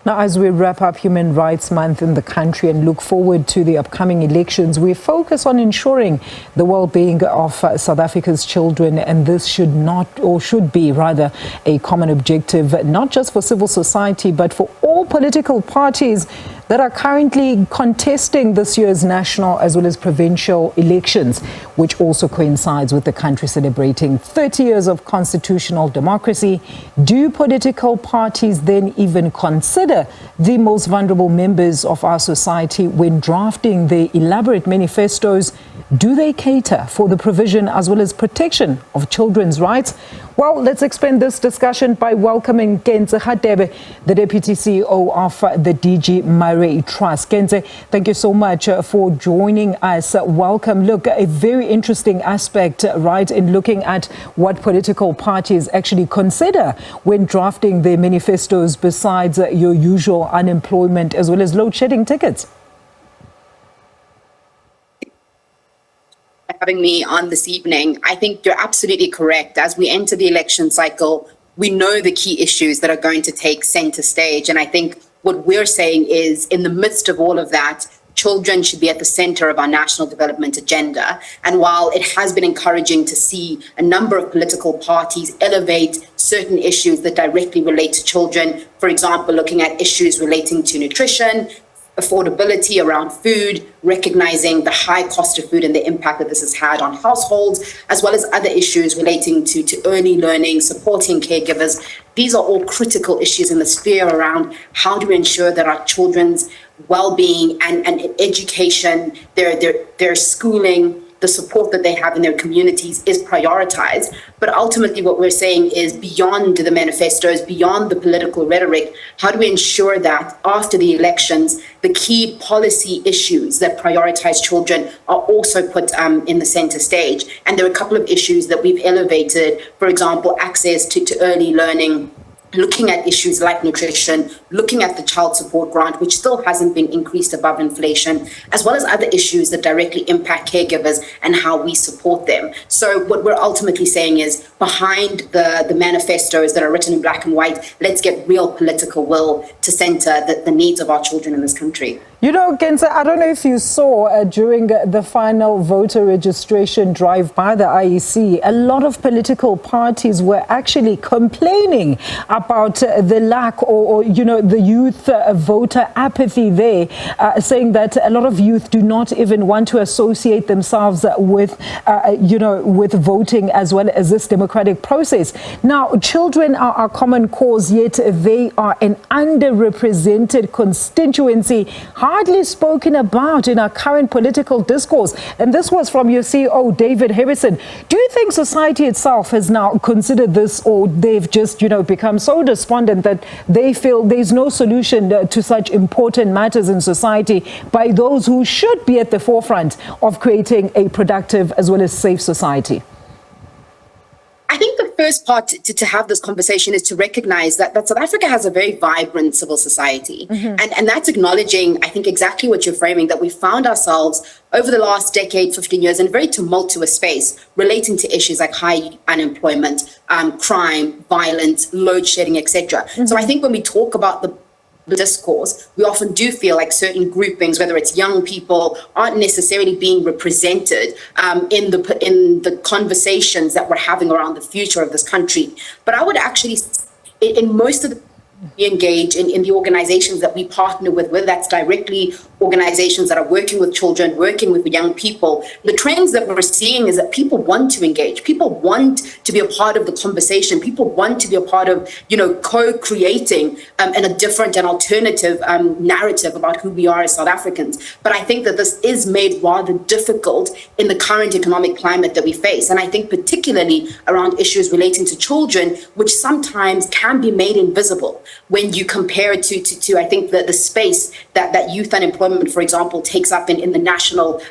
Now, as we wrap up Human Rights Month in the country and look forward to the upcoming elections, we focus on ensuring the well-being of South Africa's children, and this should not, or should be rather, a common objective, not just for civil society, but for all political parties that are currently contesting this year's national as well as provincial elections, which also coincides with the country celebrating 30 years of constitutional democracy. Do political parties then even consider the most vulnerable members of our society when drafting their elaborate manifestos? Do they cater for the provision as well as protection of children's rights? Well, let's expand this discussion by welcoming Kentse Radebe, the Deputy CEO of the DG Murray Trust. Kentse, thank you so much for joining us. Welcome. Look, a very interesting aspect, right, in looking at what political parties actually consider when drafting their manifestos besides your usual unemployment as well as load shedding tickets. Having me on this evening. I think you're absolutely correct. As we enter the election cycle, we know the key issues that are going to take center stage. And I think what we're saying is, in the midst of all of that, children should be at the center of our national development agenda. And while it has been encouraging to see a number of political parties elevate certain issues that directly relate to children, for example, looking at issues relating to nutrition, affordability around food, recognizing the high cost of food and the impact that this has had on households, as well as other issues relating to early learning, supporting caregivers. These are all critical issues in the sphere around how do we ensure that our children's well-being and education, their schooling, the support that they have in their communities is prioritized. But ultimately what we're saying is, beyond the manifestos, beyond the political rhetoric, how do we ensure that after the elections, the key policy issues that prioritize children are also put in the center stage? And there are a couple of issues that we've elevated, for example, access to early learning, looking at issues like nutrition, looking at the child support grant, which still hasn't been increased above inflation, as well as other issues that directly impact caregivers and how we support them. So what we're ultimately saying is, behind the manifestos that are written in black and white, let's get real political will to center the needs of our children in this country. You know, Kentse, I don't know if you saw during the final voter registration drive by the IEC, a lot of political parties were actually complaining about the lack or the youth voter apathy there, saying that a lot of youth do not even want to associate themselves with, with voting as well as this democratic process. Now, children are a common cause, yet they are an underrepresented constituency, hardly spoken about in our current political discourse. And this was from your CEO, David Harrison. Do you think society itself has now considered this, or they've just, become so despondent that they feel there's no solution to such important matters in society by those who should be at the forefront of creating a productive as well as safe society? I think the first part to have this conversation is to recognize that South Africa has a very vibrant civil society. Mm-hmm. And that's acknowledging, I think, exactly what you're framing, that we found ourselves over the last decade, 15 years, in a very tumultuous space relating to issues like high unemployment, crime, violence, load shedding, etc. Mm-hmm. So I think when we talk about the discourse, we often do feel like certain groupings, whether it's young people, aren't necessarily being represented in the conversations that we're having around the future of this country. But I would actually, in most of the we engage in the organizations that we partner with, whether that's directly organizations that are working with children, working with young people, the trends that we're seeing is that people want to engage. People want to be a part of the conversation. People want to be a part of, co-creating and a different and alternative narrative about who we are as South Africans. But I think that this is made rather difficult in the current economic climate that we face. And I think particularly around issues relating to children, which sometimes can be made invisible when you compare it to I think, the space that youth unemployment, for example, takes up in the national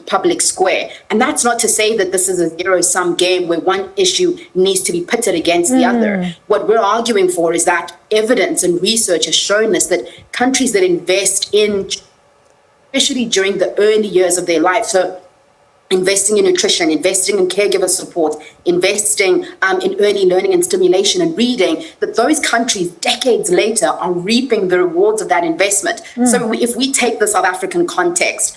public square. And that's not to say that this is a zero-sum game where one issue needs to be pitted against the other. What we're arguing for is that evidence and research has shown us that countries that invest in, especially during the early years of their life, so investing in nutrition, investing in caregiver support, investing in early learning and stimulation and reading, that those countries decades later are reaping the rewards of that investment. So if we take the South African context,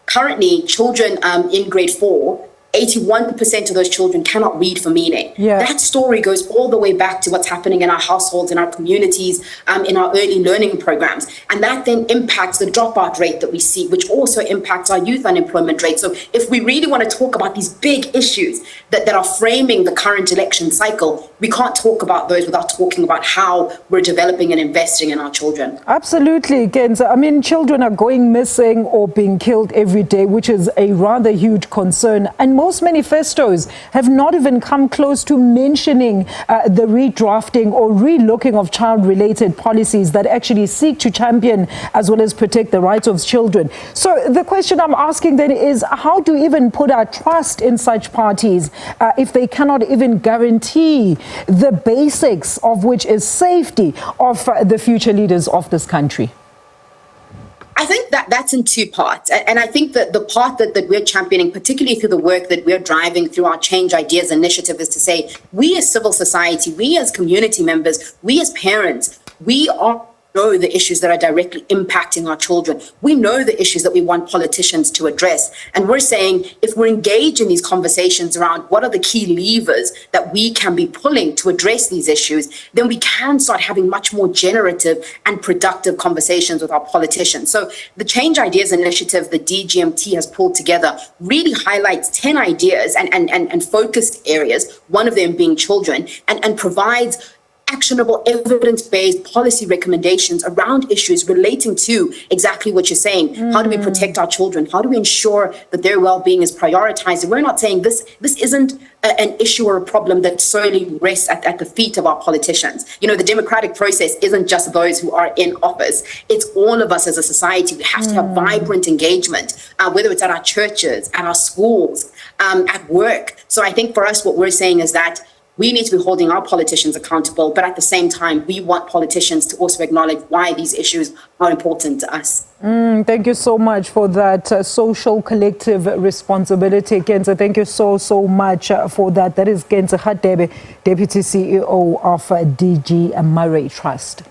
currently children in grade 4, 81% of those children cannot read for meaning. Yeah. That story goes all the way back to what's happening in our households, in our communities, in our early learning programs. And that then impacts the dropout rate that we see, which also impacts our youth unemployment rate. So if we really want to talk about these big issues that are framing the current election cycle, we can't talk about those without talking about how we're developing and investing in our children. Absolutely, Kentse. I mean, children are going missing or being killed every day, which is a rather huge concern. And most manifestos have not even come close to mentioning the redrafting or relooking of child-related policies that actually seek to champion as well as protect the rights of children. So the question I'm asking then is, how do we even put our trust in such parties if they cannot even guarantee the basics of which is safety of the future leaders of this country? I think that's in two parts. And I think that the part that we're championing, particularly through the work that we're driving through our Change Ideas initiative, is to say, we as civil society, we as community members, we as parents, we know the issues that are directly impacting our children. We know the issues that we want politicians to address. And we're saying, if we're engaged in these conversations around what are the key levers that we can be pulling to address these issues, then we can start having much more generative and productive conversations with our politicians. So the Change Ideas initiative that DGMT has pulled together really highlights 10 ideas and focused areas, one of them being children, and provides actionable, evidence-based policy recommendations around issues relating to exactly what you're saying. How do we protect our children? How do we ensure that their well-being is prioritized? And we're not saying this isn't an issue or a problem that solely rests at the feet of our politicians. You know, the democratic process isn't just those who are in office. It's all of us as a society. We have to have vibrant engagement, whether it's at our churches, at our schools, at work. So I think for us, what we're saying is that we need to be holding our politicians accountable, but at the same time, we want politicians to also acknowledge why these issues are important to us. Thank you so much for that social collective responsibility, Kentse. Thank you so much for that. That is Kentse Radebe, Deputy CEO of DG Murray Trust.